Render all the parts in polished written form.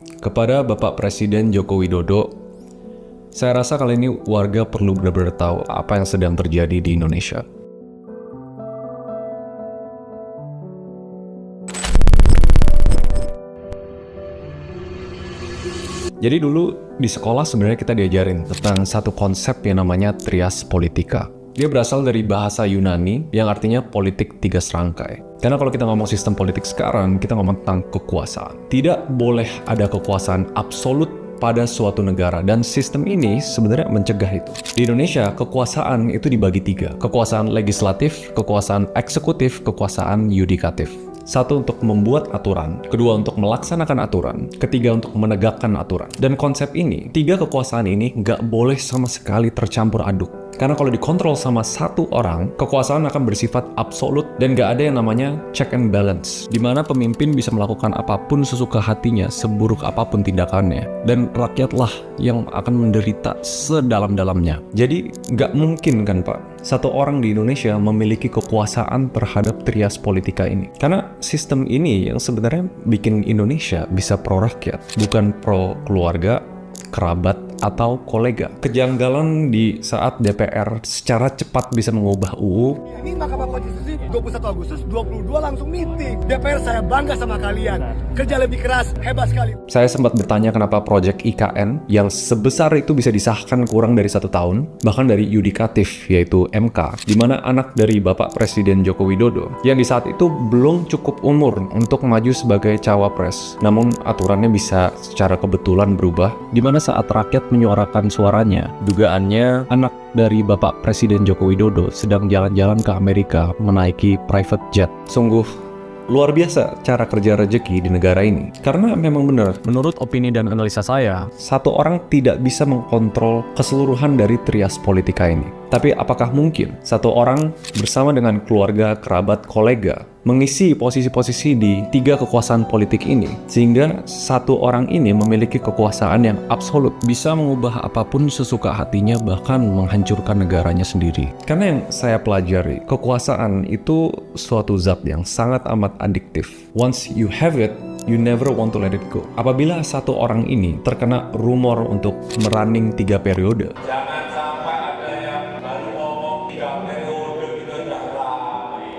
Kepada Bapak Presiden Joko Widodo, saya rasa kali ini warga perlu benar-benar tahu apa yang sedang terjadi di Indonesia. Jadi dulu di sekolah sebenarnya kita diajarin tentang satu konsep yang namanya trias politika. Dia berasal dari bahasa Yunani yang artinya politik tiga serangkai. Karena kalau kita ngomong sistem politik sekarang, kita ngomong tentang kekuasaan. Tidak boleh ada kekuasaan absolut pada suatu negara, dan sistem ini sebenarnya mencegah itu. Di Indonesia, kekuasaan itu dibagi tiga. Kekuasaan legislatif, kekuasaan eksekutif, kekuasaan yudikatif. Satu untuk membuat aturan, kedua untuk melaksanakan aturan, ketiga untuk menegakkan aturan. Dan konsep ini, tiga kekuasaan ini nggak boleh sama sekali tercampur aduk. Karena kalau dikontrol sama satu orang, kekuasaan akan bersifat absolut dan nggak ada yang namanya check and balance, di mana pemimpin bisa melakukan apapun sesuka hatinya, seburuk apapun tindakannya, dan rakyatlah yang akan menderita sedalam-dalamnya. Jadi nggak mungkin kan Pak, satu orang di Indonesia memiliki kekuasaan terhadap trias politika ini. Karena sistem ini yang sebenarnya bikin Indonesia bisa pro rakyat, bukan pro keluarga, kerabat, atau kolega. Kejanggalan di saat DPR secara cepat bisa mengubah UU. Ini Mahkamah Konstitusi 21 Agustus 22 langsung meeting. DPR saya bangga sama kalian. Kerja lebih keras, hebat sekali. Saya sempat bertanya kenapa proyek IKN yang sebesar itu bisa disahkan kurang dari 1 tahun, bahkan dari yudikatif yaitu MK, di mana anak dari Bapak Presiden Joko Widodo yang di saat itu belum cukup umur untuk maju sebagai cawapres. Namun aturannya bisa secara kebetulan berubah, di mana saat rakyat menyuarakan suaranya, dugaannya anak dari Bapak Presiden Joko Widodo sedang jalan-jalan ke Amerika menaiki private jet. Sungguh luar biasa cara kerja rezeki di negara ini. Karena memang benar, menurut opini dan analisa saya, satu orang tidak bisa mengkontrol keseluruhan dari trias politika ini. Tapi apakah mungkin satu orang bersama dengan keluarga, kerabat, kolega mengisi posisi-posisi di tiga kekuasaan politik ini, sehingga satu orang ini memiliki kekuasaan yang absolut, bisa mengubah apapun sesuka hatinya, bahkan menghancurkan negaranya sendiri. Karena yang saya pelajari, kekuasaan itu suatu zat yang sangat amat adiktif. Once you have it, you never want to let it go. Apabila satu orang ini terkena rumor untuk merunning 3 periode, Jangan sampai ada yang baru ngomong 3 periode kita udah rame.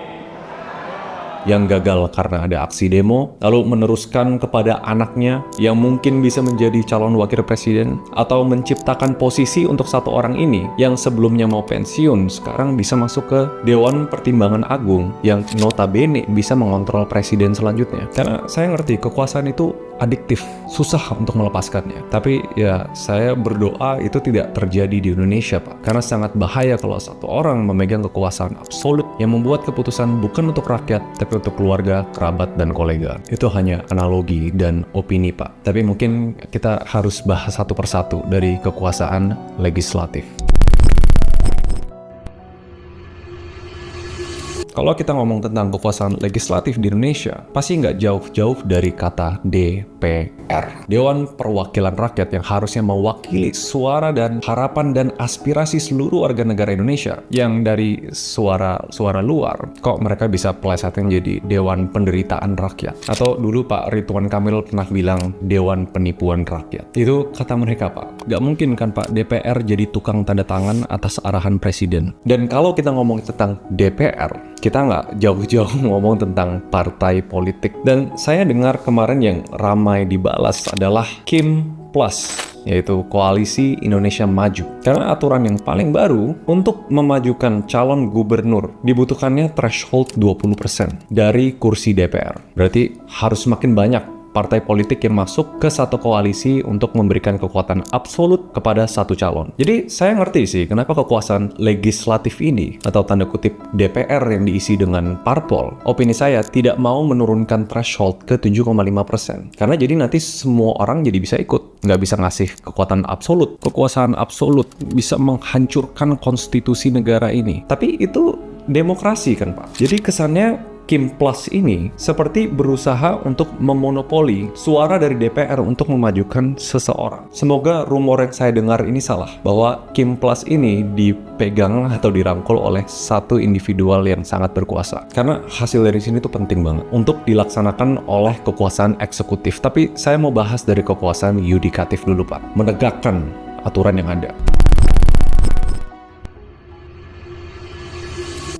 yang gagal karena ada aksi demo, lalu meneruskan kepada anaknya yang mungkin bisa menjadi calon wakil presiden, atau menciptakan posisi untuk satu orang ini yang sebelumnya mau pensiun, sekarang bisa masuk ke Dewan Pertimbangan Agung yang notabene bisa mengontrol presiden selanjutnya. Karena saya ngerti kekuasaan itu adiktif, susah untuk melepaskannya. Tapi ya saya berdoa itu tidak terjadi di Indonesia Pak, karena sangat bahaya kalau satu orang memegang kekuasaan absolut yang membuat keputusan bukan untuk rakyat, tapi untuk keluarga, kerabat, dan kolega. Itu hanya analogi dan opini Pak. Tapi mungkin kita harus bahas satu persatu dari kekuasaan legislatif. Kalau kita ngomong tentang kekuasaan legislatif di Indonesia, pasti nggak jauh-jauh dari kata DPR. Dewan Perwakilan Rakyat yang harusnya mewakili suara dan harapan dan aspirasi seluruh warga negara Indonesia. Yang dari suara luar, kok mereka bisa plesetin jadi Dewan Penderitaan Rakyat. Atau dulu Pak Ridwan Kamil pernah bilang Dewan Penipuan Rakyat. Itu kata mereka Pak. Nggak mungkin kan Pak DPR jadi tukang tanda tangan atas arahan presiden. Dan kalau kita ngomong tentang DPR, kita nggak jauh-jauh ngomong tentang partai politik. Dan saya dengar kemarin yang ramai dibalas adalah Kim Plus, yaitu Koalisi Indonesia Maju. Karena aturan yang paling baru, untuk memajukan calon gubernur dibutuhkannya threshold 20% dari kursi DPR. Berarti harus semakin banyak partai politik yang masuk ke satu koalisi untuk memberikan kekuatan absolut kepada satu calon. Jadi saya ngerti sih kenapa kekuasaan legislatif ini, atau tanda kutip DPR yang diisi dengan parpol, opini saya tidak mau menurunkan threshold ke 7,5%. Karena jadi nanti semua orang jadi bisa ikut. Nggak bisa ngasih kekuatan absolut. Kekuasaan absolut bisa menghancurkan konstitusi negara ini. Tapi itu demokrasi kan Pak. Jadi kesannya Kim Plus ini seperti berusaha untuk memonopoli suara dari DPR untuk memajukan seseorang. Semoga rumor yang saya dengar ini salah, bahwa Kim Plus ini dipegang atau dirangkul oleh satu individual yang sangat berkuasa. Karena hasil dari sini tuh penting banget untuk dilaksanakan oleh kekuasaan eksekutif. Tapi saya mau bahas dari kekuasaan yudikatif dulu, Pak. Menegakkan aturan yang ada.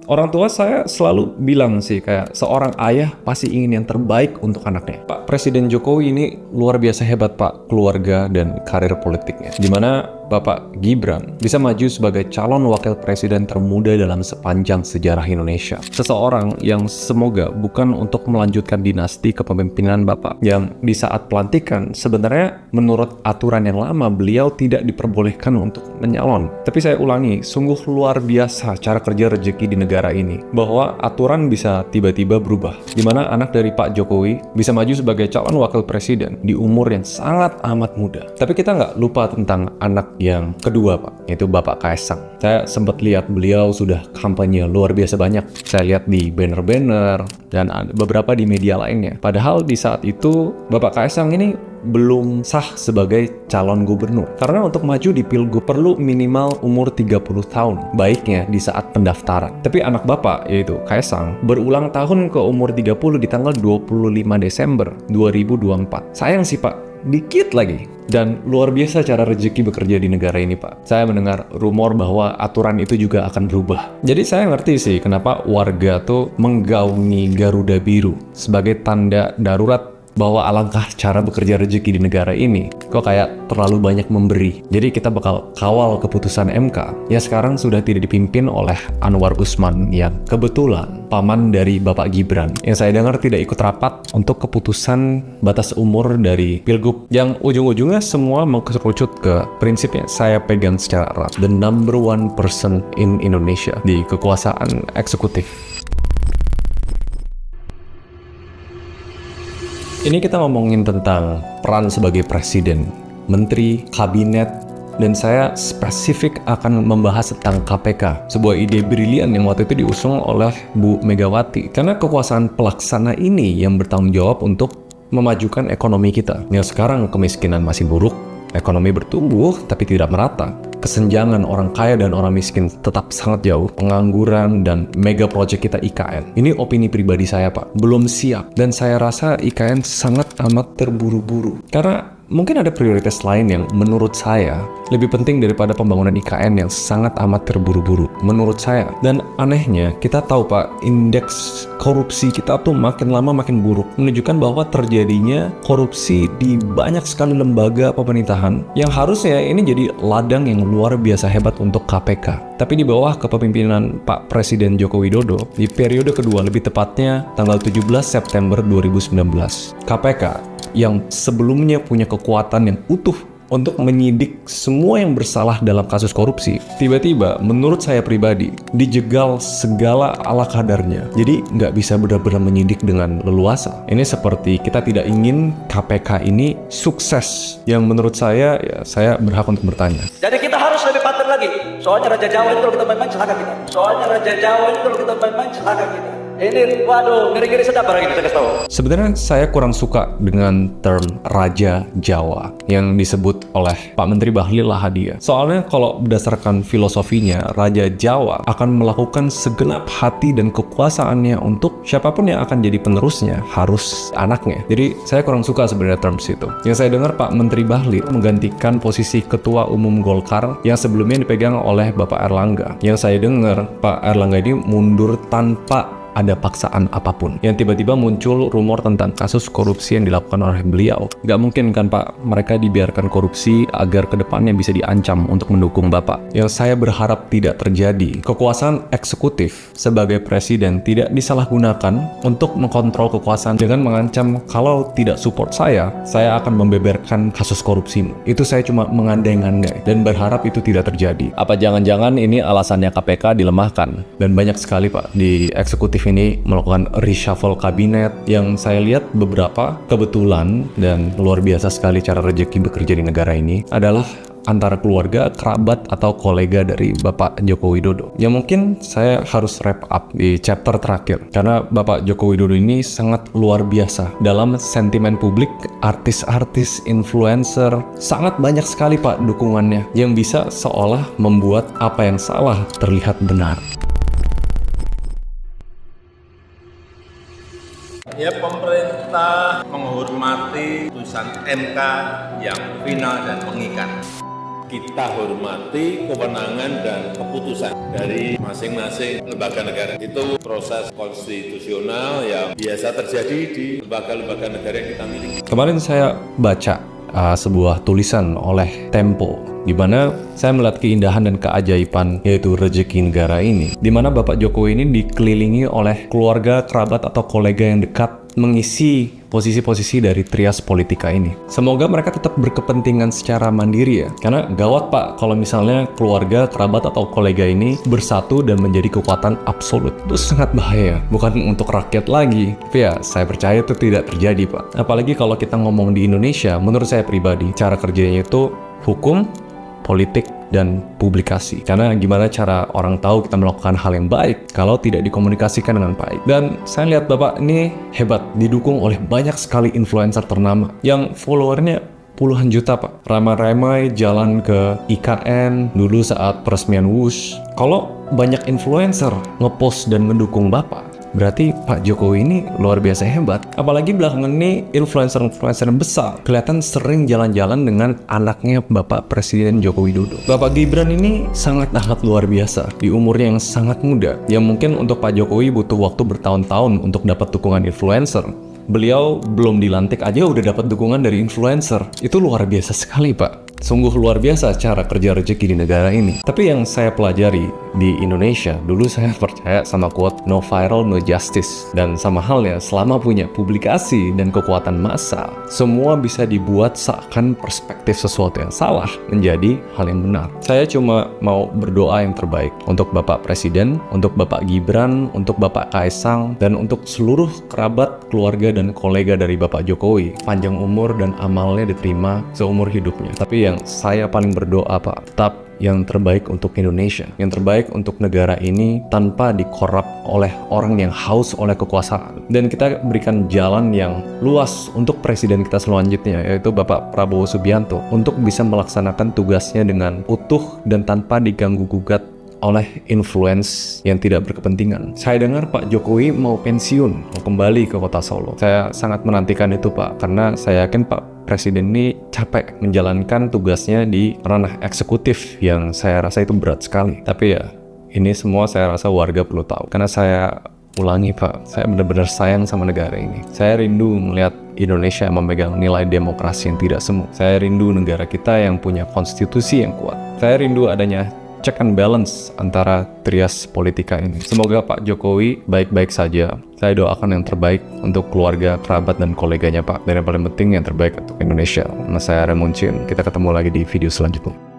Orang tua saya selalu bilang sih, kayak seorang ayah pasti ingin yang terbaik untuk anaknya. Pak Presiden Jokowi ini luar biasa hebat, Pak, keluarga dan karir politiknya. Dimana Bapak Gibran bisa maju sebagai calon wakil presiden termuda dalam sepanjang sejarah Indonesia. Seseorang yang semoga bukan untuk melanjutkan dinasti kepemimpinan Bapak, yang di saat pelantikan sebenarnya menurut aturan yang lama beliau tidak diperbolehkan untuk menyalon. Tapi saya ulangi, sungguh luar biasa cara kerja rezeki di negara ini, bahwa aturan bisa tiba-tiba berubah, dimana anak dari Pak Jokowi bisa maju sebagai calon wakil presiden di umur yang sangat amat muda. Tapi kita nggak lupa tentang anak yang kedua, Pak, yaitu Bapak Kaesang. Saya sempat lihat beliau sudah kampanye luar biasa banyak. Saya lihat di banner-banner dan beberapa di media lainnya. Padahal di saat itu Bapak Kaesang ini belum sah sebagai calon gubernur. Karena untuk maju di Pilgub perlu minimal umur 30 tahun. Baiknya di saat pendaftaran. Tapi anak Bapak, yaitu Kaesang, berulang tahun ke umur 30 di tanggal 25 Desember 2024. Sayang sih, Pak. Dikit lagi. Dan luar biasa cara rezeki bekerja di negara ini, Pak. Saya mendengar rumor bahwa aturan itu juga akan berubah. Jadi saya ngerti sih kenapa warga tuh menggaungi Garuda Biru sebagai tanda darurat bahwa alangkah cara bekerja rezeki di negara ini kok kayak terlalu banyak memberi. Jadi kita bakal kawal keputusan MK yang sekarang sudah tidak dipimpin oleh Anwar Usman yang kebetulan paman dari Bapak Gibran, yang saya dengar tidak ikut rapat untuk keputusan batas umur dari Pilgub, yang ujung-ujungnya semua mengerucut ke prinsip yang saya pegang secara erat, the number one person in Indonesia di kekuasaan eksekutif. Ini kita ngomongin tentang peran sebagai presiden, menteri, kabinet, dan saya spesifik akan membahas tentang KPK, sebuah ide brilian yang waktu itu diusung oleh Bu Megawati. Karena kekuasaan pelaksana ini yang bertanggung jawab untuk memajukan ekonomi kita. Yang sekarang kemiskinan masih buruk, ekonomi bertumbuh tapi tidak merata. Kesenjangan orang kaya dan orang miskin tetap sangat jauh. Pengangguran dan mega project kita IKN. Ini opini pribadi saya, Pak. Belum siap. Dan saya rasa IKN sangat amat terburu-buru. Karena mungkin ada prioritas lain yang menurut saya lebih penting daripada pembangunan IKN yang sangat amat terburu-buru. Menurut saya. Dan anehnya, kita tahu, Pak, indeks korupsi kita tuh makin lama makin buruk. Menunjukkan bahwa terjadinya korupsi di banyak sekali lembaga pemerintahan yang harusnya ini jadi ladang yang luar biasa hebat untuk KPK. Tapi di bawah kepemimpinan Pak Presiden Joko Widodo, di periode kedua, lebih tepatnya tanggal 17 September 2019, KPK yang sebelumnya punya kekuatan yang utuh untuk menyidik semua yang bersalah dalam kasus korupsi, tiba-tiba menurut saya pribadi dijegal segala ala kadarnya. Jadi nggak bisa benar-benar menyidik dengan leluasa. Ini seperti kita tidak ingin KPK ini sukses, yang menurut saya, ya saya berhak untuk bertanya. Jadi kita harus lebih paten lagi. Soalnya Raja Jawa itu kalau kita main-main celaka kita. Soalnya Raja Jawa itu kalau kita main-main celaka kita. Ini, waduh, ngeri-ngeri sedap barang ini, saya kasih tahu. Sebenarnya saya kurang suka dengan term Raja Jawa yang disebut oleh Pak Menteri Bahlil Lahadalia. Soalnya kalau berdasarkan filosofinya, Raja Jawa akan melakukan segenap hati dan kekuasaannya untuk siapapun yang akan jadi penerusnya harus anaknya. Jadi saya kurang suka sebenarnya terms itu. Yang saya dengar Pak Menteri Bahlil menggantikan posisi Ketua Umum Golkar yang sebelumnya dipegang oleh Bapak Erlangga. Yang saya dengar Pak Erlangga ini mundur tanpa ada paksaan apapun. Yang tiba-tiba muncul rumor tentang kasus korupsi yang dilakukan oleh beliau. Gak mungkin kan, Pak, mereka dibiarkan korupsi agar kedepannya bisa diancam untuk mendukung Bapak. Yang saya berharap tidak terjadi. Kekuasaan eksekutif sebagai presiden tidak disalahgunakan untuk mengkontrol kekuasaan dengan mengancam kalau tidak support saya akan membeberkan kasus korupsimu. Itu saya cuma mengandai-andai dan berharap itu tidak terjadi. Apa jangan-jangan ini alasannya KPK dilemahkan? Dan banyak sekali, Pak, di eksekutif ini melakukan reshuffle kabinet yang saya lihat beberapa kebetulan dan luar biasa sekali cara rezeki bekerja di negara ini adalah antara keluarga, kerabat, atau kolega dari Bapak Joko Widodo. Ya mungkin saya harus wrap up di chapter terakhir, karena Bapak Joko Widodo ini sangat luar biasa dalam sentimen publik, artis-artis, influencer, sangat banyak sekali Pak dukungannya yang bisa seolah membuat apa yang salah terlihat benar. Ya, pemerintah menghormati putusan MK yang final dan mengikat. Kita hormati kewenangan dan keputusan dari masing-masing lembaga negara. Itu proses konstitusional yang biasa terjadi di lembaga-lembaga negara yang kita miliki. Kemarin saya baca sebuah tulisan oleh Tempo, di mana saya melihat keindahan dan keajaiban yaitu rezeki negara ini, di mana Bapak Jokowi ini dikelilingi oleh keluarga, kerabat, atau kolega yang dekat mengisi posisi-posisi dari trias politika ini. Semoga mereka tetap berkepentingan secara mandiri ya, karena gawat Pak kalau misalnya keluarga, kerabat, atau kolega ini bersatu dan menjadi kekuatan absolut. Itu sangat bahaya, bukan untuk rakyat lagi. Tapi ya saya percaya itu tidak terjadi Pak. Apalagi kalau kita ngomong di Indonesia, menurut saya pribadi cara kerjanya itu hukum, politik, dan publikasi. Karena gimana cara orang tahu kita melakukan hal yang baik kalau tidak dikomunikasikan dengan baik. Dan saya lihat Bapak ini hebat, didukung oleh banyak sekali influencer ternama yang followernya puluhan juta Pak. Ramai-ramai jalan ke IKN dulu saat peresmian Wush. Kalau banyak influencer ngepost dan ngedukung Bapak, berarti Pak Jokowi ini luar biasa hebat. Apalagi belakangan ini influencer-influencer besar kelihatan sering jalan-jalan dengan anaknya Bapak Presiden Joko Widodo. Bapak Gibran ini sangat luar biasa di umurnya yang sangat muda, yang mungkin untuk Pak Jokowi butuh waktu bertahun-tahun untuk dapat dukungan influencer. Beliau belum dilantik aja udah dapat dukungan dari influencer. Itu luar biasa sekali Pak. Sungguh luar biasa cara kerja rezeki di negara ini. Tapi yang saya pelajari di Indonesia, dulu saya percaya sama quote no viral no justice. Dan sama halnya, selama punya publikasi dan kekuatan massa, semua bisa dibuat seakan perspektif sesuatu yang salah menjadi hal yang benar. Saya cuma mau berdoa yang terbaik untuk Bapak Presiden, untuk Bapak Gibran, untuk Bapak Kaisang, dan untuk seluruh kerabat, keluarga, dan kolega dari Bapak Jokowi. Panjang umur dan amalnya diterima seumur hidupnya. Tapi yang saya paling berdoa Pak, tetap yang terbaik untuk Indonesia, yang terbaik untuk negara ini tanpa dikorup oleh orang yang haus oleh kekuasaan. Dan kita berikan jalan yang luas untuk presiden kita selanjutnya, yaitu Bapak Prabowo Subianto, untuk bisa melaksanakan tugasnya dengan utuh dan tanpa diganggu-gugat oleh influence yang tidak berkepentingan. Saya dengar Pak Jokowi mau pensiun, mau kembali ke kota Solo. Saya sangat menantikan itu Pak, karena saya yakin Pak Presiden ini capek menjalankan tugasnya di ranah eksekutif yang saya rasa itu berat sekali. Tapi ya, ini semua saya rasa warga perlu tahu. Karena saya ulangi Pak, saya benar-benar sayang sama negara ini. Saya rindu melihat Indonesia yang memegang nilai demokrasi yang tidak semu. Saya rindu negara kita yang punya konstitusi yang kuat. Saya rindu adanya check and balance antara trias politika ini. Semoga Pak Jokowi baik-baik saja. Saya doakan yang terbaik untuk keluarga, kerabat, dan koleganya Pak. Dan yang paling penting yang terbaik untuk Indonesia. Nah, saya Raymond Chin. Kita ketemu lagi di video selanjutnya.